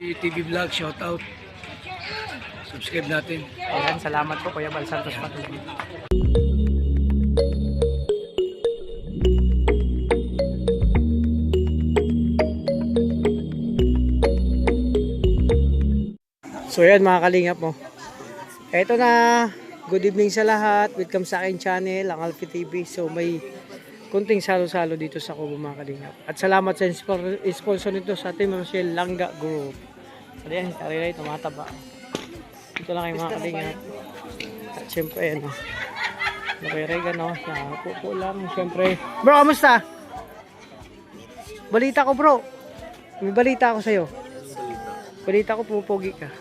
TV Vlog, shout out. Subscribe natin. Ayan, salamat po Kuya Bal Santos Patuloy. So ayan mga kalingap mo. Eto na, good evening sa lahat. Welcome sa aking channel, ang Alfie TV. So may kunting salo-salo dito sa Kubo mga kalingap. At salamat sa sponsor nito sa Team Rochelle Langga Group. Ayan, karilay, tumataba. Dito lang kayo mga kalingap. At syempre, ayan o. Nakirega no. Pupo lang. Syempre. Bro, kamusta? Balita ko bro. May balita ako sa'yo. Balita ko pupogi ka.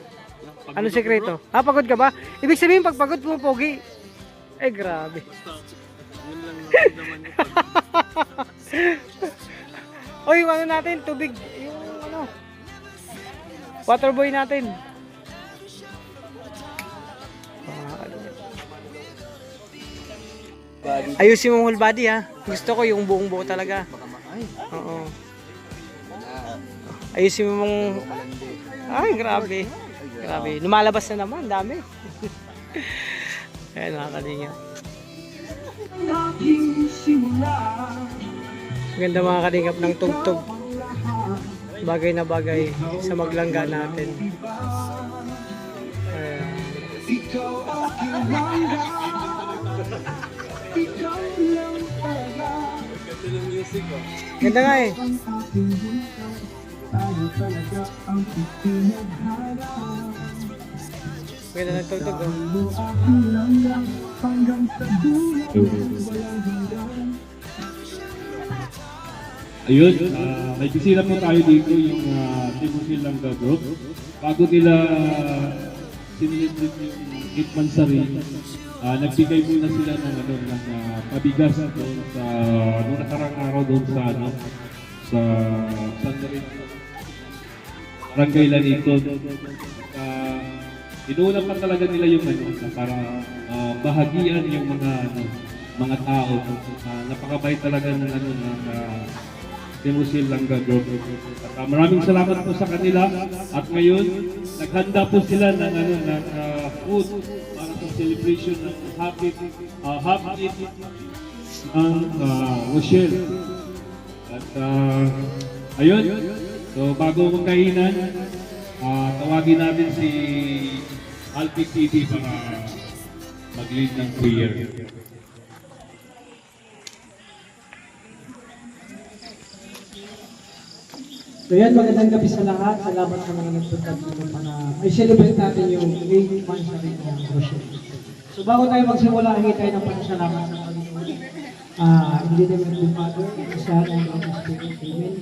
Ano sekreto? Pagod ka ba? Ibig sabihin pag pagod pupogi. Eh grabe. Oy, yung ano natin, tubig. Yung ano. Water boy natin. Ayusin mo whole body ha. Gusto ko yung buong buo talaga. Oo. Ayusin mo mong... Ay, grabe. Grabe. Lumalabas na naman. Dami. Ayan, nakakalinga. Ganda mga kalingap ng tugtog. Bagay na bagay sa maglangga natin. Ayan. Ganda nga eh. Ganda ng tugtog oh. Ayun, may bisita po tayo dito yung Team Rochelle Langga Group. Bago nila sinilibrate yung Itmansari, nagbigay muna sila ng pabigas doon sa nung nakarang araw doon sa sa Barangay Lanito. Inuuna pa talaga nila yung para bahagian yung mga tao. Napakabait talaga ng Team Rochelle Langga Group. At maraming salamat po sa kanila. At ngayon, naghanda po sila ng food para sa celebration ng Happy Eat ang Rochelle. At ayun, so bago mong kainan, tawagin natin si Alfie TV para mag-lead ng prayer. So yan, magandang gabi sa lahat. Salamat sa mga nagpunta dito para may celebrate natin yung 8th anniversary ng Rochelle. So bago tayo magsimula, hingi tayo ng pasasalamat sa Panginoon. Hindi naman yung Father, isa ng Holy Spirit. Amen.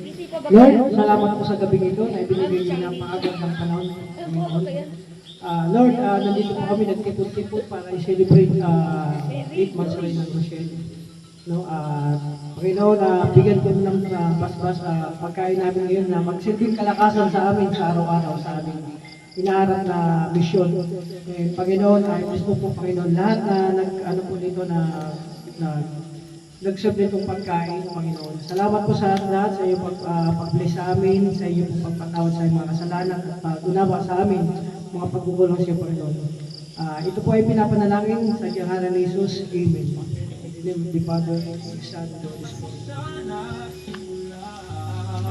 Lord, salamat po sa gabi ito na ibinigay niyo ng maagang ng panahon. Lord, nandito po kami nagtipot-tipot para i-celebrate 8th anniversary ng Rochelle. No, Panginoon, bigyan ko ng basbas pagkain namin ngayon na magsilbing kalakasan sa amin sa araw-araw sa aming inaarap na misyon. Panginoon, mismo po Panginoon, lahat na nag-ano po dito na nag-serve nitong pagkain, Panginoon. Salamat po sa lahat sa iyong pag-bless sa amin, sa iyong pagpatawad sa iyong mga kasalanan at unawa sa amin, mga pagkukulong sa iyo, Panginoon. Ito po ay pinapanalangin sa ngalan ni Jesus. Amen. The Father, the Son, and the Holy Spirit.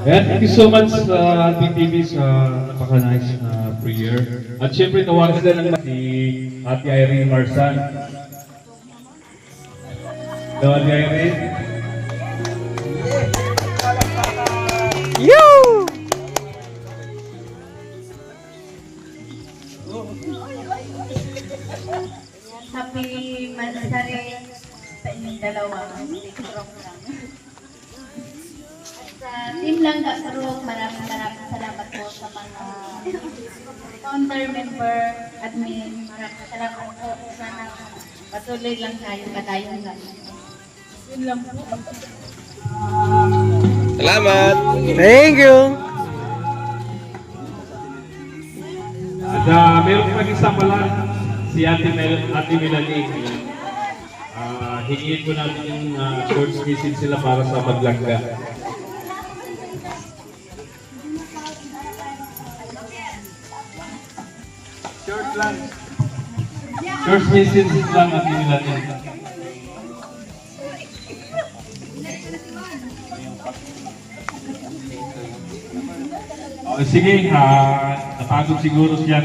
Ayan, thank you so much sa Alfie TV sa napaka-nice na prayer. At syempre, tawagan na lang si Ate Irene Marsan. Hello, Ate Irene. Yoo! Happy Mansari sa inyong dalawa. Strong lang. At sa Team Langga Group, maraming salamat po sa mga founder, member, admin. Maraming salamat po. Sana patuloy lang tayo katayungan. Yun lang po. Salamat! Thank you! At meron pa isang pala si Ate Melanie. Hingin ko natin yung short message sila para sa maglangga. Church visits lang ang nila din. Sige, napagod siguro siya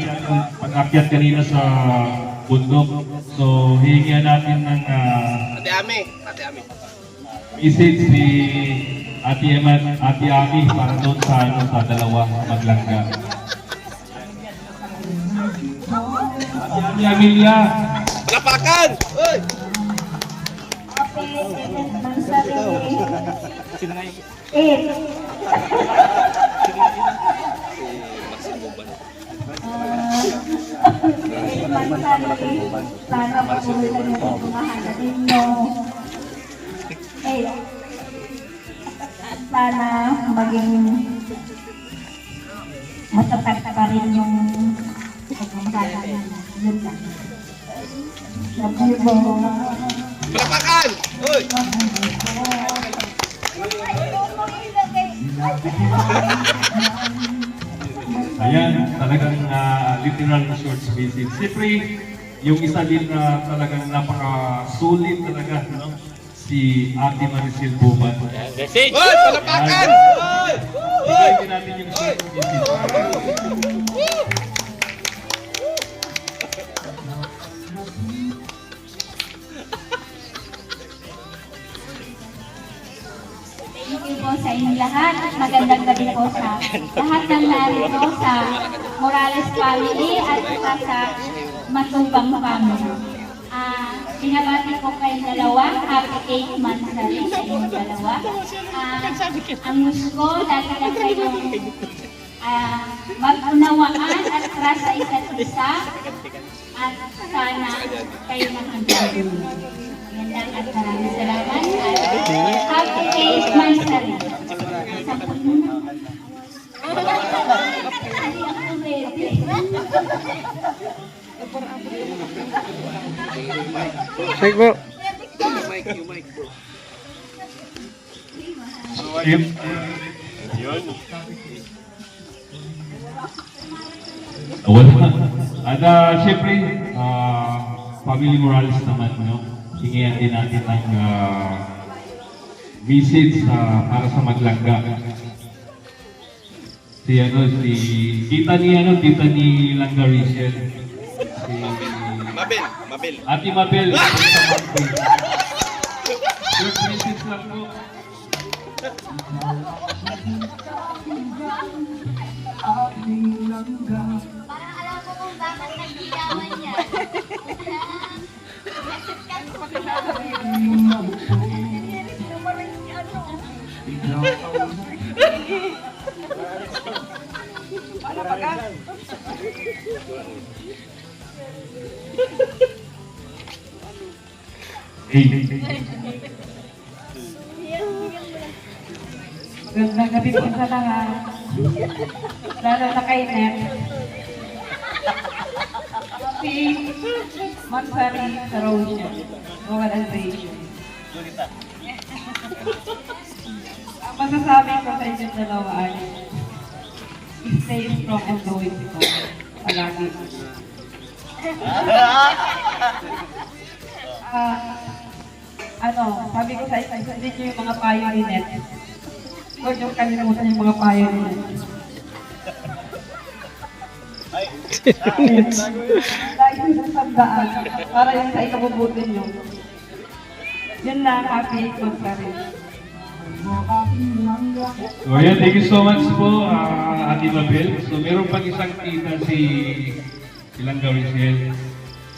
pag-akyat kanina sa bundok. So, hihingihan natin ng Ate Ami. message si Ate Ami para doon sa dalawa maglangga. Ate Ami Amelia. Lapakan! Uy! Sana patuloy lang yung pagmamahala ninyo. Sana maging matatag pa rin yung pagmamahala ninyo. Yun lang. Sabi mo, Lapakan! Uy! Ayan, talagang literal na short visit. Siyempre, yung isa din na talagang napaka-solid talaga, no? Si Ate Maricel Buban. Uy! Palapakan! Uy! Tignan natin yung short visit. thank you po sa inyong lahat at magandang gabi po sa lahat ng narito sa Morales family at sa Matubang family. Binabati ko kayong dalawa, happy 8 months na rin sa inyong dalawa. Ang gusto ko, lagi lang kayong mag-unawaan at trust sa isa't isa at sana kayo nakagawin. Yan lang at maraming salamat at happy 8 months na rin. Sa puno. Hindi ako ready. Thank po. Wala. At syempre, Family Morales naman, no? Hingihan din natin ng visits para sa maglangga. Si tita ni Langga Rachel. Si Mabel. Ate Mabel. Short visits lang po. Parang alam ko kung bakit nagdiyaman niya. Magandang gabi po sa lahat. Lalo na kay Net. Si Mansari sa Roshan. Congratulations. Ang masasabi ko sa inyong dalawa ay stay strong and going po. Palagi. Sabi ko sa inyo, hindi nyo yung mga payo ni Net. Huwag yung kalimutan yung mga payo ni Net. Lagi yung sandaan para yung sa ikabubutin nyo. Yun lang, happy magsarin. So ayan, thank you so much po, Ate Mabel. So meron pang isang tita si Langga Rachel,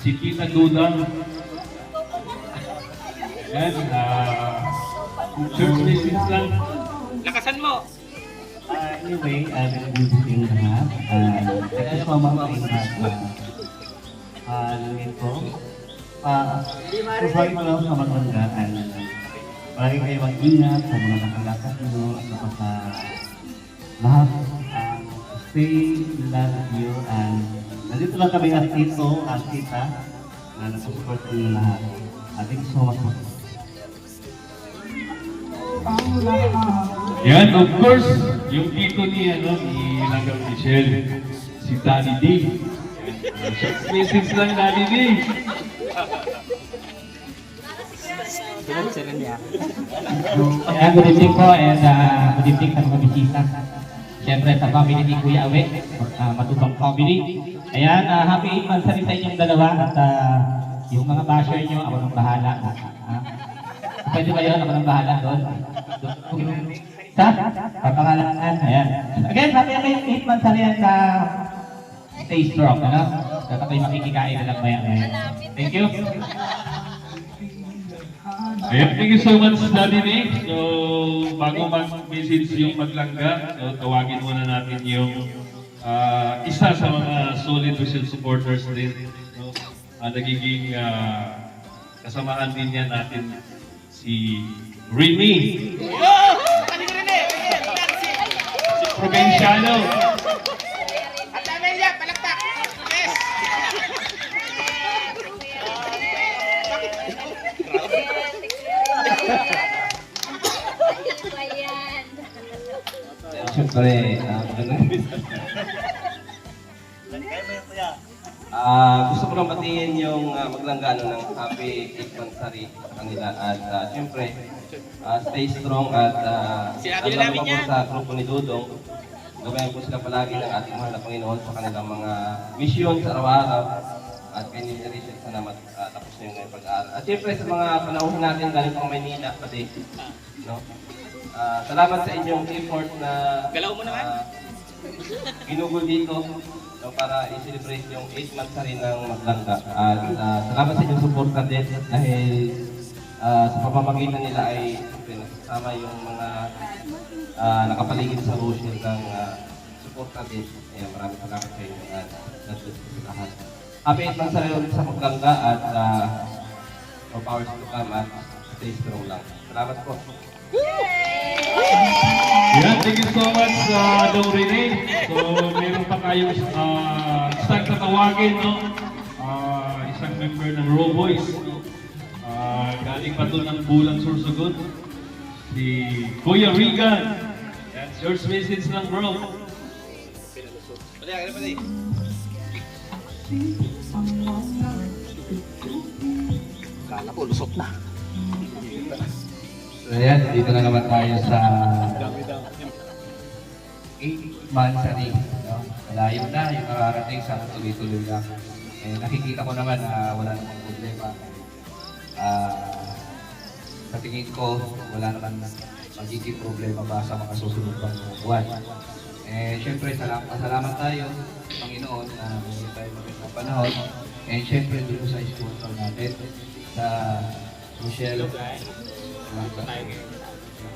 si Tita Duda. Yan, church visits lang. Lakasan mo! Anyway, good evening lahat. Thank you so much sa lahat. Ito, provide mo lang sa magandaan. Palagi kayo mag-ingat sa mga nakalakad nyo at saka sa lahat. Stay, love you, and nandito lang kami at ito, at tita, na nasusupport nyo lahat. Thank you so much. Yan, of course, yung tito ni Langga Rachel, si Danny D. Message lang Daddy D. Ayan, good evening po and good evening sa mga bisita. Siyempre sa family ni Kuya Awe, matubang family. Ayan, happy 8 months sa inyong dalawa at yung mga basher nyo, ako nang bahala. Pwede ba yun? Ako nang bahala doon. Sa? Papangalan. Ayan. Again, happy 8 months sa rin sa stay strong. Ano? Dapat kayo makikikain na lang maya. Thank you. Ayan, thank you so much, Daddy Nick. So, bago mag-message yung maglangga, so, tawagin muna natin yung isa sa mga solid Rochelle supporters din. No? Nagiging kasamahan din yan natin si Remy. Si Provinciano. Siyempre, gusto ko lang batiin yung maglanggano ng happy 8th monthsary sa kanila at siyempre, stay strong at salamat po sa grupo ni Dudong. Gabayan po sila palagi ng ating mahal na Panginoon sa kanilang mga misyon sa araw-araw at kay Ninja Rachel sana tapos na yung pag-aaral. At siyempre sa mga panahon natin galing pang Maynila pati, no? Salamat sa inyong effort na ginugol dito no, para i-celebrate yung 8 months na rin ng Maglangga. At salamat sa inyong suporta din dahil sa pamamagitan nila ay nasasama yung mga nakapaligid sa Rochelle ng suporta din. Ayan, maraming salamat sa inyo at nandun sa lahat. Happy 8 months na rin ulit sa Maglangga at more powers to come at stay strong lang. Salamat po. Yan, thank you so much, Dong Rene. So, meron pa kayong isang tatawagin, no? Isang member ng Raw Boys, no? Galing pa doon ng Bulang Sursugun, si Kuya Regan. That's your message ng Raw. Kala ko, lusot na. So ayan, dito na naman tayo sa 8 months na rin. No? Malayo na yung nakarating sa tuloy-tuloy lang. Eh, nakikita ko naman na wala namang problema. Sa tingin ko, wala naman magiging problema pa sa mga susunod pang buwan. Eh, syempre, salamat tayo sa Panginoon na hindi tayo magandang panahon. And syempre, dito sa sponsor natin, sa Rochelle.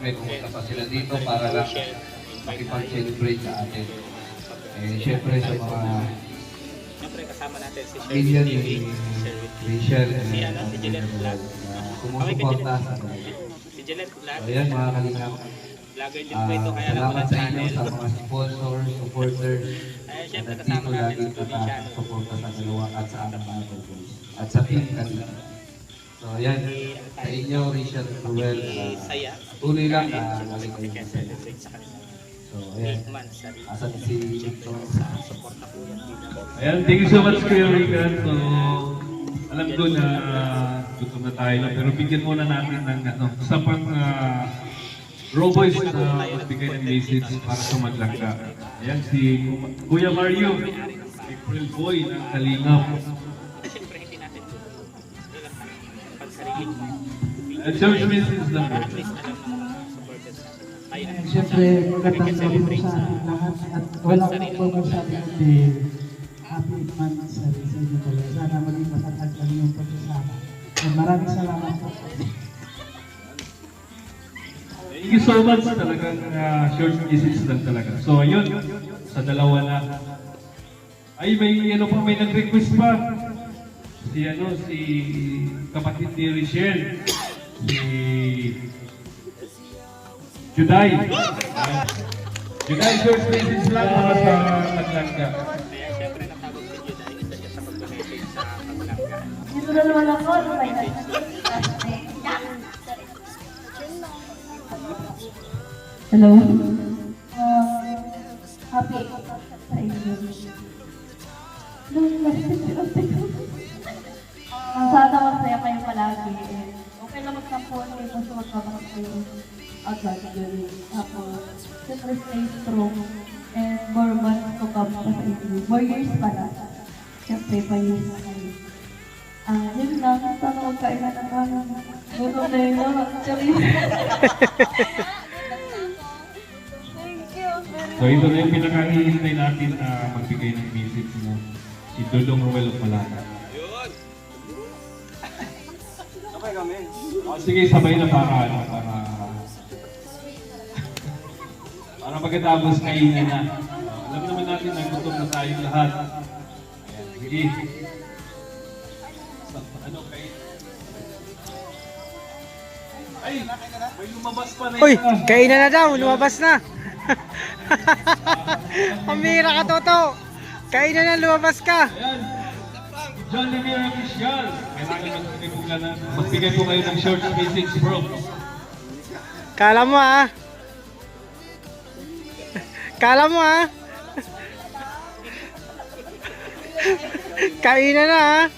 May pumunta pa sila dito para lang makipag-celebrate sa atin. Eh, syempre sa mga million ni Rachel and sumusuporta sa so yan mga kalingap. Salamat sa inyo sa mga sponsors, supporters na nandito lagi nakasuporta sa dalawa at sa aming mga boys at sa team kanina. So yan, sa inyo, Rachel at Ruel, tuloy lang na galing kayo sa inyo. So ayan, asan si Victor? Ayan, thank you so much, Kuya Regan. So, alam ko na gutom na tayo lang, pero bigyan muna natin ng isa pang Raw Boys na magbigay ng message para sa Maglangga. Ayan, si Kuya Mario, April Boy ng Kalingap. Church message lang. Siyempre, magandang gabi po sa ating lahat at wala akong pagkasabi kundi happy months sa inyo po. Sana maging matatag lang yung pagsasama. Maraming salamat po. Thank you so much. Talagang short message lang talaga. So, ayun, sa dalawa na. Ay, may nag-request pa. Si kapatid ni Richelle. Si Juday. Juday, short message lang para sa Maglangga. Dito na naman ako, may Hello? happy sa inyo. Nung Sana masaya kayo palagi. Okay lang magtampuan kayo kasi magkabakit kayo agad yun. Tapos, siyempre stay strong and more months to come pa sa inyo. More years pala. Siyempre, pa years na kayo. Yun lang. Sana magkailan na namin. Gutom na yun lang. Actually. So ito na yung pinakahihintay natin na magbigay ng message mo. Si Dodong Roel of Malacca. Sige, sabay na para pagkatapos kainan na. Alam naman natin na gutom na tayong lahat. Ayan, sige. Ano kayo? Ay, may lumabas pa na Uy, isa. kainan na daw, lumabas na. Pamira ka, Toto. Kainan na, lumabas ka. Ayan. John Lemire Official. Kailangan magbigay po kayo ng short message, bro. Kala mo ah. Kala mo ah. Kainan na ah.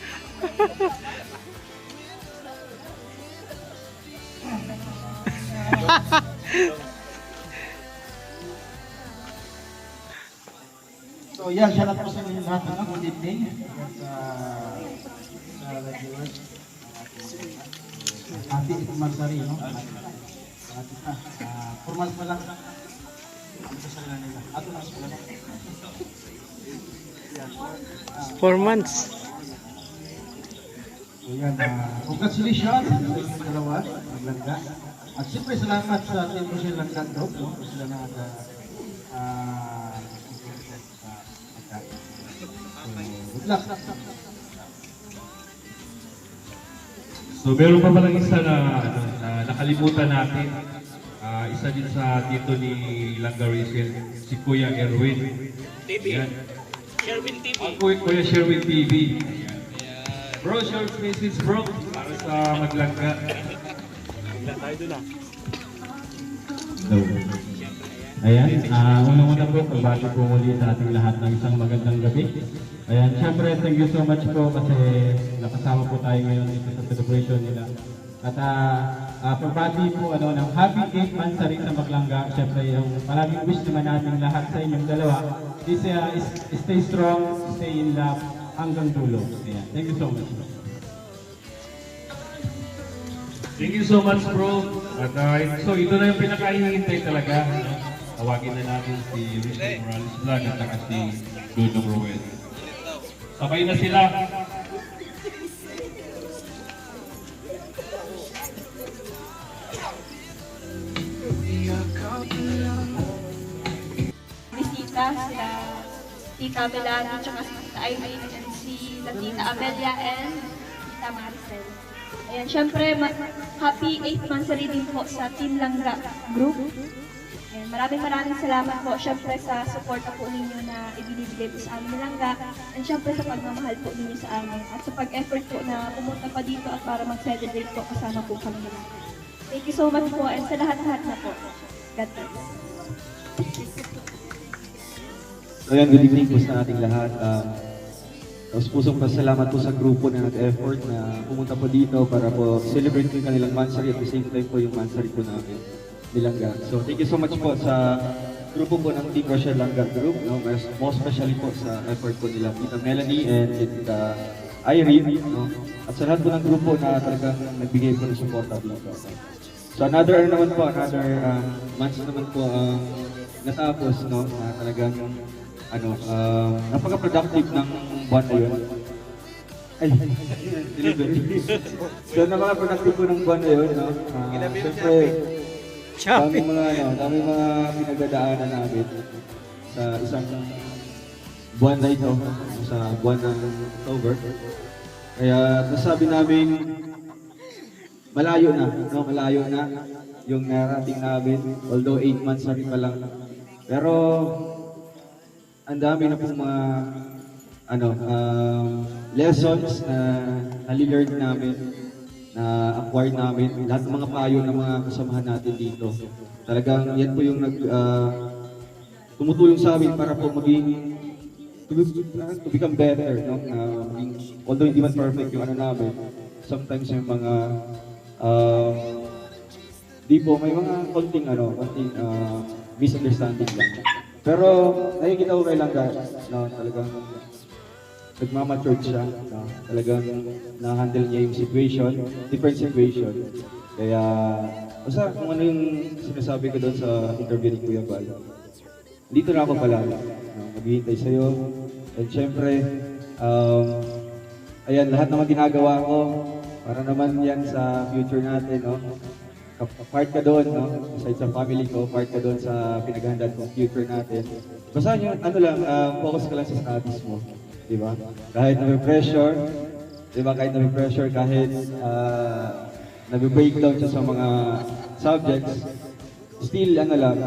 So yan, shout out po sa inyo lahat. Good evening. Sa viewers. Happy anniversary, no? Happy pa. 4 months pa lang. Ano sa sarili nila? Ato na sa kanila. 4 months. So yan, congratulations sa inyong dalawa, naglangga. At siyempre salamat sa Team Rochelle Langga Group, no? Sila na good luck. So meron pa palang isa na nakalimutan natin. Isa din sa tito ni Langga Rachel, si Kuya Erwin. TV. Sherwin TV. Kuya Sherwin TV. Ayan. Bro, short message bro, para sa Maglangga. Ayan, unang-una po, pagbati po muli sa ating lahat ng isang magandang gabi. Ayan, syempre, thank you so much po kasi nakasama po tayo ngayon dito sa celebration nila. At pagbati po ng happy 8 months sa rin sa Maglangga. Syempre, yung maraming wish naman natin lahat sa inyong dalawa is stay strong, stay in love hanggang dulo. Ayan, thank you so much. Thank you so much bro. At so ito na yung pinakahihintay talaga. No? Tawagin na natin si Rizal Morales Vlog at saka si Dodong Roel. Sabay na sila. Bisita sila Tita Melanie at si Tita Irene and si Tita Amelia and Tita Maricel. Ayan, syempre, happy 8th monthsary din po sa Team Langga Group. Ayan, maraming salamat po syempre sa support po ninyo na ibinibigay po sa amin ni Langga and syempre sa pagmamahal po ninyo sa amin at sa pag-effort po na pumunta pa dito at para mag-celebrate po kasama po kami nila. Thank you so much po and sa lahat-lahat na po. God bless. So yan, good evening po sa ating lahat. Pusong pasalamat po sa grupo na nag-effort na pumunta po dito para po celebrate yung kanilang mansari at the same time po yung mansari po namin nilangga. So thank you so much po sa grupo po ng Team Rochelle Langga Group, no? Most especially po sa effort po nila Tita Melanie and Tita Irene, no? At sa lahat po ng grupo na talagang nagbigay po ng suporta dito. So another months naman po natapos, no? Na talagang napaka-productive ng buwan na yun. Ay, delivery. So, napaka-productive po ng buwan na yun, no? Siyempre, daming mga pinagdadaanan namin sa isang buwan na ito, sa buwan ng October. Kaya, nasabi namin, malayo na yung narating namin, although 8 months na rin pa lang. Pero, ang dami na pong mga lessons na nali-learn namin, na acquired namin, lahat ng mga payo ng mga kasamahan natin dito. Talagang yan po yung tumutulong sa amin para po maging to become better, no? Although hindi man perfect yung ano namin, sometimes yung mga di po, may mga konting misunderstanding lang. Pero nakikita ko kay Langga, no, talagang nagmamatured siya, no? Talagang na-handle niya yung situation, different situation. Kaya, basta kung ano yung sinasabi ko doon sa interview ni Kuya Bal, dito na ako palagi, no? Maghihintay sa'yo. And syempre, ayan, lahat naman ginagawa ko, para naman yan sa future natin, no? Part ka doon, no? Aside sa family ko, part ka doon sa pinaghahandaan kong future natin. Basta yung, ano lang, focus ka lang sa studies mo. Di ba? Kahit na-pressure, di ba? Kahit na-pressure, kahit na-breakdown siya sa mga subjects, still, ano lang,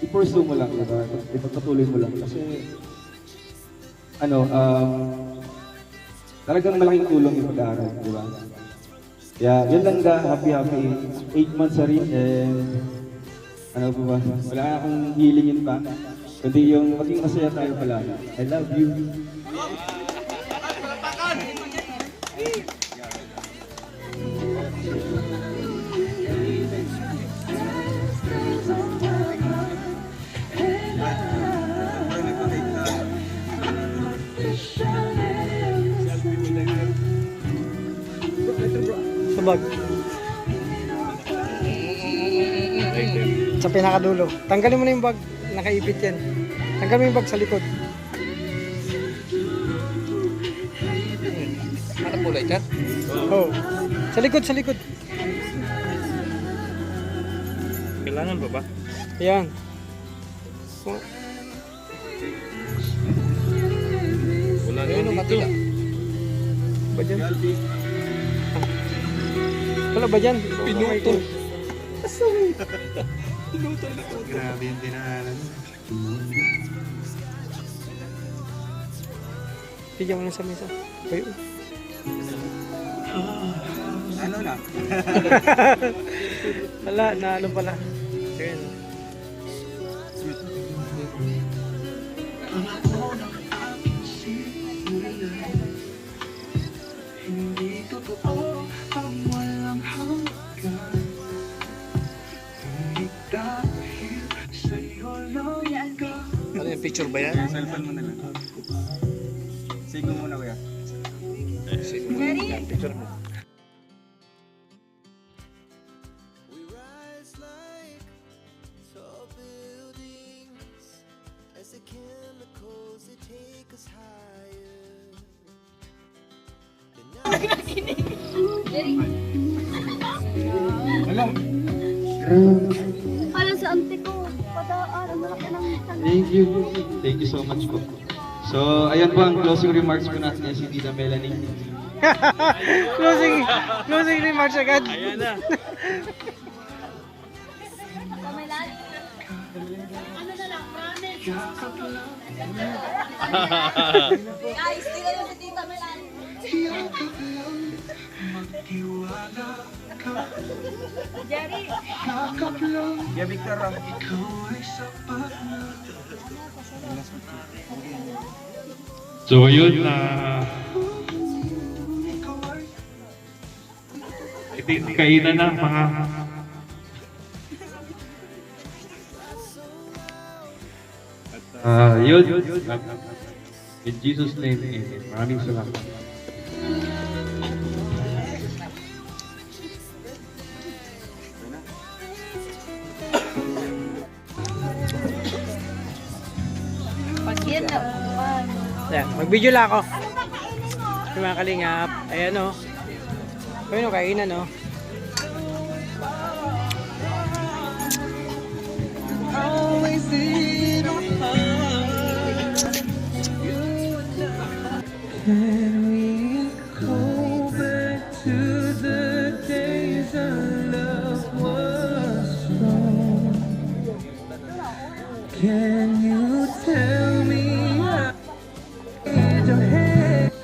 i-pursue mo lang, di ba? Ipagpatuloy mo lang. Kasi, talagang malaking tulong yung pag-aaral, di ba? Kaya yun lang ga, happy 8 months na rin, and ano po ba, wala akong hilingin pa, kundi yung maging masaya tayo pala. I love you. Sabag. Sa pinakadulo. Tanggalin mo na yung bag. Nakaipit yan. Tanggalin mo yung bag sa likod. Ano kulay dyan? Oo. Sa likod, sa likod. Kailangan ba ba? Yan. Oh. Wala Ano naman matila? Ba dyan? Wala ba dyan? Pinutol. Grabe yung dinaanan. Bigyan mo na sa mesa. Kayo. Ano na? Wala, naalo pala. Ayan. Ano yung picture ba yan? Cellphone mo na lang. Save mo muna kuya. Yan, picture mo. Alam sa ante ko, padaan, ang laki ng Thank you. Thank you so much po. So, ayan po ang closing remarks po natin si Tita Melanie. Closing remarks agad. Ayan na. Ano na lang, promise. Guys, di kayo si Tita Melanie. Jerry. Yeah, Victor. So yun na kainan na mga yun. In Jesus' name, amen. Maraming salamat. Pagyan na. Ayan, mag-video lang ako. Yung mga kalingap. Ayan o. Ayun o, kainan o. Can we go back to the days our love was strong? Can you tell me how your head?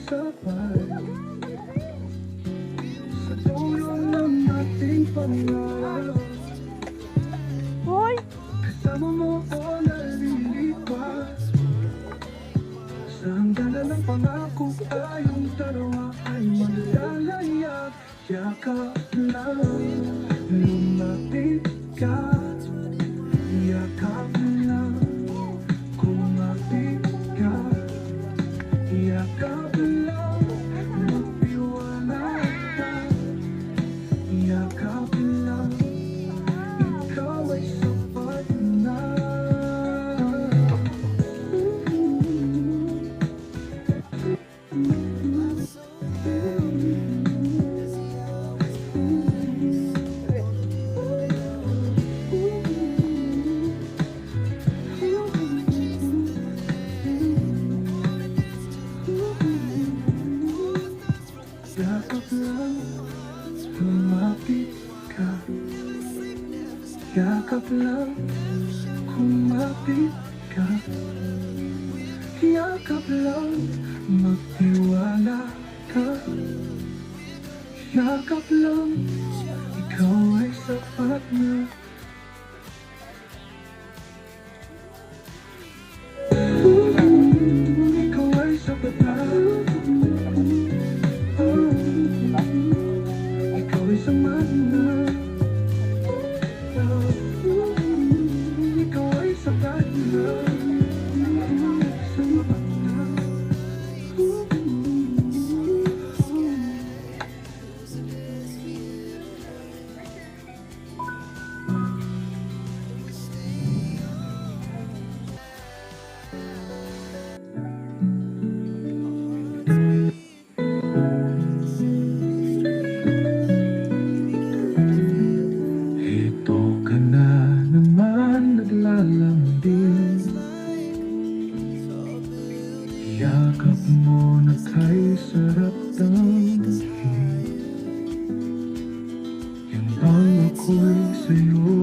sabay sa dulo ng ating pangarap. Kasama mo ako nalilipas sa hangganan ng pangako, tayong dalawa ay maglalayag. Yakap lang, lumapit ka. Yakap lang, kumapit ka. Yakap lang, magtiwala ka. Yakap lang, ikaw ay sapat na. Yakap lang, lumapit ka. Yakap lang, kumapit ka. Yakap lang, magtiwala ka. Yakap lang, ikaw ay sapat na. Ikaw ay sapat na. Ikaw ay sapat na. Ikaw ay sapat na. Sapat na. Ito ka na naman naglalambing. Yakap mo na kay sarap tanggapin. Yan bang ako'y sa'yo